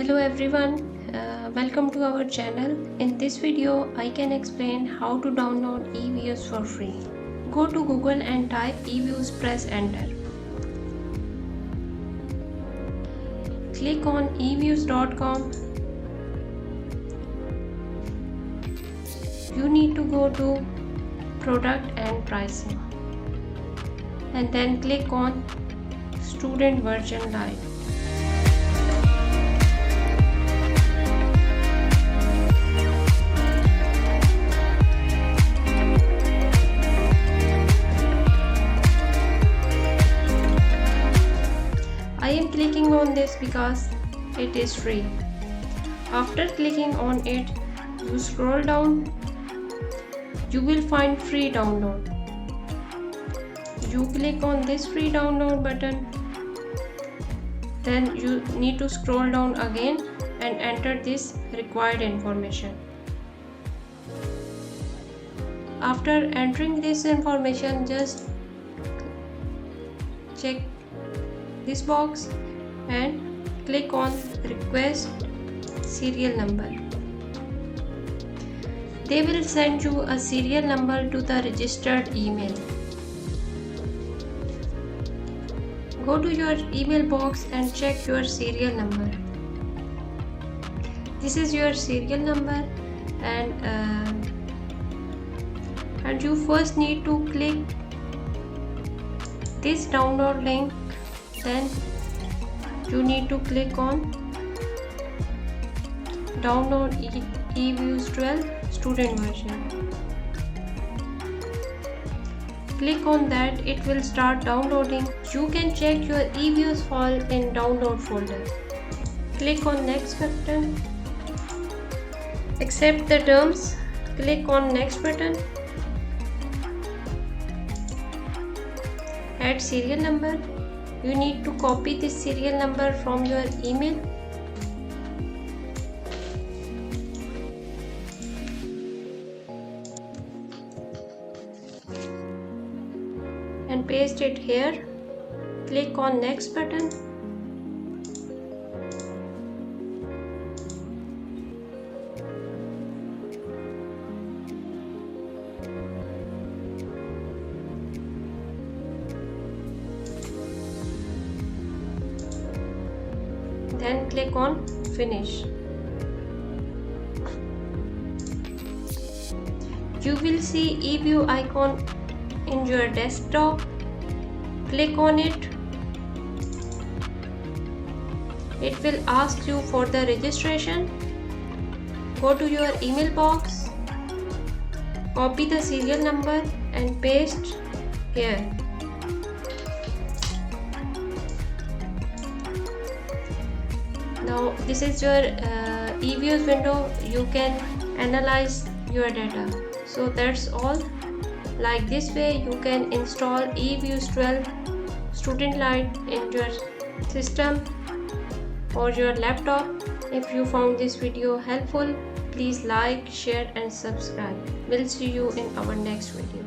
Hello everyone, welcome to our channel. In this video I can explain how to download Eviews for free. Go to Google and type Eviews, press enter. Click on eviews.com. You need to go to product and pricing and then click on student version live. I am clicking on this because it is free. After clicking on it, you scroll down. You will find free download. You click on this free download button. Then you need to scroll down again and enter this required information. After entering this information, just check this box and click on request serial number. They will send you a serial number to the registered email. Go to your email box and check your serial number. This is your serial number, and you first need to click this download link. Then you need to click on download Eviews 12 student version. Click on that, it will start downloading. You can check your Eviews file in download folder. Click on next button. Accept the terms. Click on next button. Add serial number. You need to copy this serial number from your email. And paste it here. Click on next button. Then click on finish. You will see eView icon in your desktop. Click on it. It will ask you for the registration. Go to your email box. Copy the serial number and paste here. Now this is your Eviews window. You can analyze your data. So that's all. Like this way you can install Eviews 12 Student Lite in your system or your laptop. If you found this video helpful, please like, share and subscribe. We'll see you in our next video.